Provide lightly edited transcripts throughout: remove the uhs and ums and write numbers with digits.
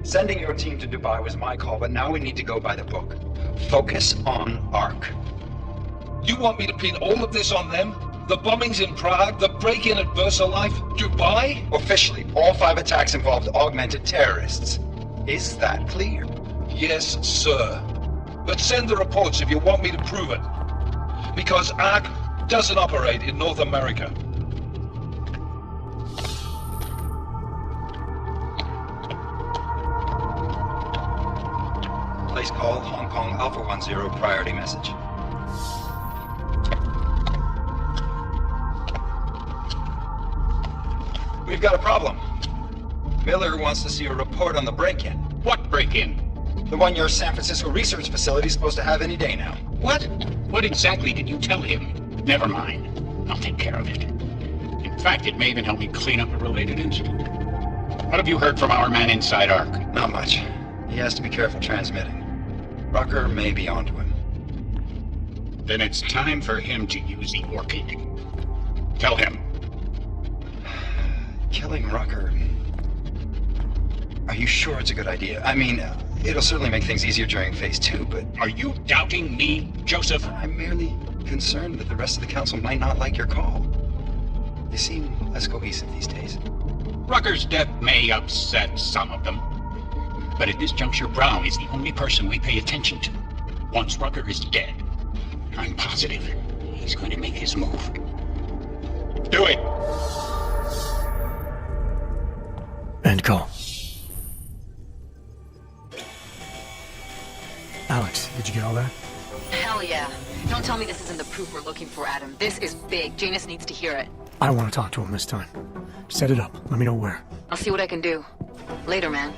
Sending your team to Dubai was my call, but now we need to go by the book. Focus on ARC. You want me to pin all of this on them? The bombings in Prague, the break-in at VersaLife, Dubai? Officially, all 5 attacks involved augmented terrorists. Is that clear? Yes, sir. But send the reports if you want me to prove it. Because ARC doesn't operate in North America. Place call, Hong Kong Alpha 10, priority message. We've got a problem. Miller wants to see a report on the break-in. What break-in? The one your San Francisco research facility is supposed to have any day now. What? What exactly did you tell him? Never mind. I'll take care of it. In fact, it may even help me clean up a related incident. What have you heard from our man inside ARC? Not much. He has to be careful transmitting. Rucker may be onto him. Then it's time for him to use the orchid. Tell him. Killing Rucker. Are you sure it's a good idea? I mean, it'll certainly make things easier during Phase 2, but... Are you doubting me, Joseph? I'm merely concerned that the rest of the council might not like your call. You seem less cohesive these days. Rucker's death may upset some of them. But at this juncture, Brown is the only person we pay attention to. Once Rucker is dead, I'm positive he's going to make his move. Do it! End call. Alex, did you get all that? Hell yeah. Don't tell me this isn't the proof we're looking for, Adam. This is big. Janus needs to hear it. I want to talk to him this time. Set it up. Let me know where. I'll see what I can do. Later, man.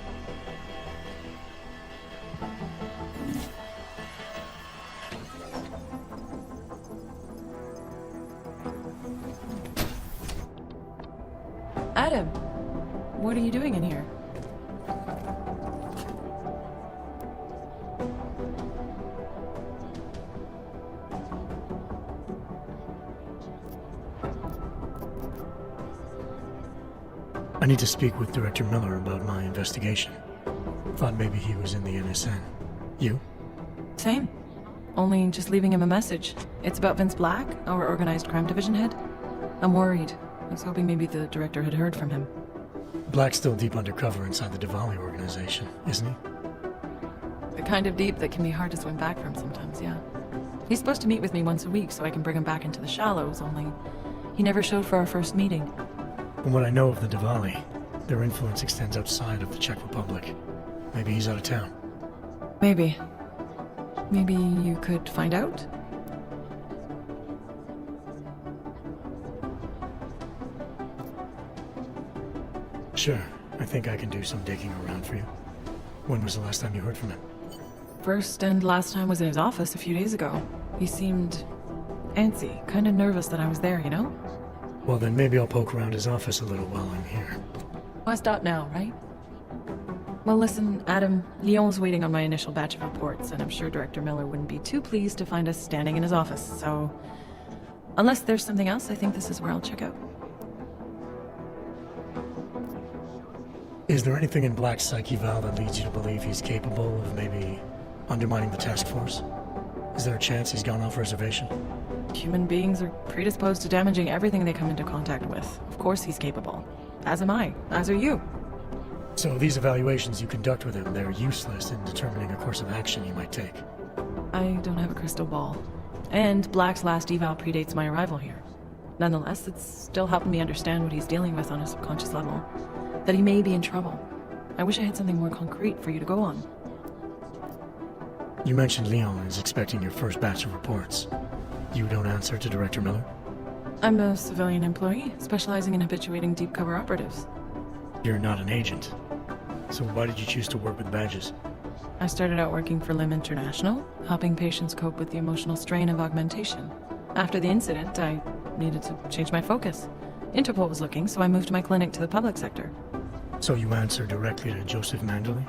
Adam, what are you doing in here? I need to speak with Director Miller about my investigation. Thought maybe he was in the NSN. You? Same. Only just leaving him a message. It's about Vince Black, our organized crime division head. I'm worried. I was hoping maybe the director had heard from him. Black's still deep undercover inside the Diwali organization, isn't he? The kind of deep that can be hard to swim back from sometimes, yeah. He's supposed to meet with me once a week so I can bring him back into the shallows, only he never showed for our first meeting. From what I know of the Diwali, their influence extends outside of the Czech Republic. Maybe he's out of town. Maybe. Maybe you could find out? Sure, I think I can do some digging around for you. When was the last time you heard from him? First and last time was in his office a few days ago. He seemed antsy, kind of nervous that I was there, you know? Well, then maybe I'll poke around his office a little while I'm here. Why stop now, right? Well, listen, Adam, Lyon's waiting on my initial batch of reports, and I'm sure Director Miller wouldn't be too pleased to find us standing in his office, so... Unless there's something else, I think this is where I'll check out. Is there anything in Black's psyche, Val, that leads you to believe he's capable of maybe undermining the task force? Is there a chance he's gone off reservation? Human beings are predisposed to damaging everything they come into contact with. Of course he's capable. As am I. As are you. So these evaluations you conduct with him, they're useless in determining a course of action he might take. I don't have a crystal ball. And Black's last eval predates my arrival here. Nonetheless, it's still helping me understand what he's dealing with on a subconscious level. That he may be in trouble. I wish I had something more concrete for you to go on. You mentioned Leon is expecting your first batch of reports. You don't answer to Director Miller? I'm a civilian employee, specializing in habituating deep cover operatives. You're not an agent. So why did you choose to work with badges? I started out working for LIM International, helping patients cope with the emotional strain of augmentation. After the incident, I needed to change my focus. Interpol was looking, so I moved my clinic to the public sector. So you answer directly to Joseph Mandley?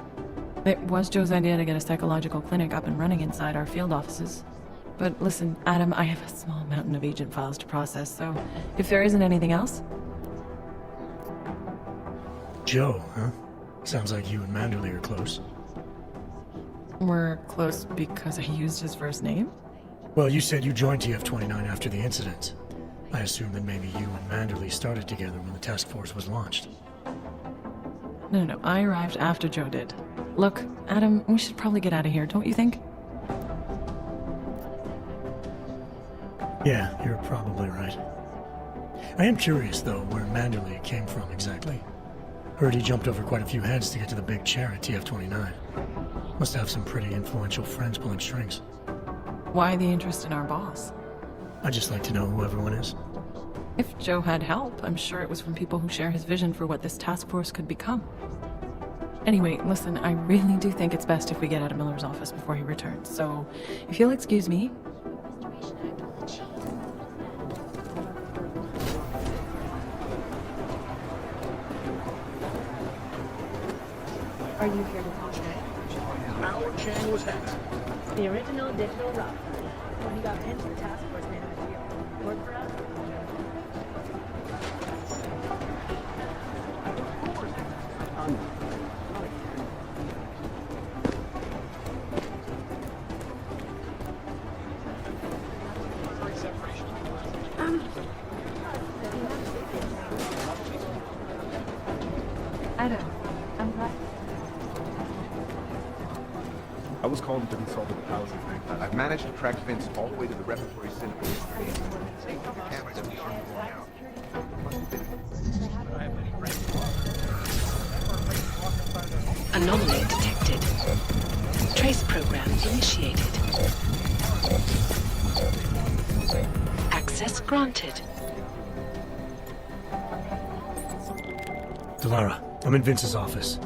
It was Joe's idea to get a psychological clinic up and running inside our field offices. But listen, Adam, I have a small mountain of agent files to process, so if there isn't anything else... Joe, huh? Sounds like you and Manderley are close. We're close because I used his first name? Well, you said you joined TF-29 after the incident. I assume that maybe you and Manderley started together when the task force was launched. No, I arrived after Joe did. Look, Adam, we should probably get out of here, don't you think? Yeah, you're probably right. I am curious, though, where Manderley came from exactly. Heard he jumped over quite a few heads to get to the big chair at TF-29. Must have some pretty influential friends pulling strings. Why the interest in our boss? I'd just like to know who everyone is. If Joe had help, I'm sure it was from people who share his vision for what this task force could become. Anyway, listen, I really do think it's best if we get out of Miller's office before he returns, so if you'll excuse me. Are you here to talk Our Chang was hacked. the original digital rock? When you got pinned to the task force man in the field. Work for us? Adam, I'm glad. I was called to consult with the powers of things. I've managed to track Vince all the way to the repertory center. The cameras have shown him going out. Anomaly detected. Trace program initiated. Access granted. Delara, I'm in Vince's office.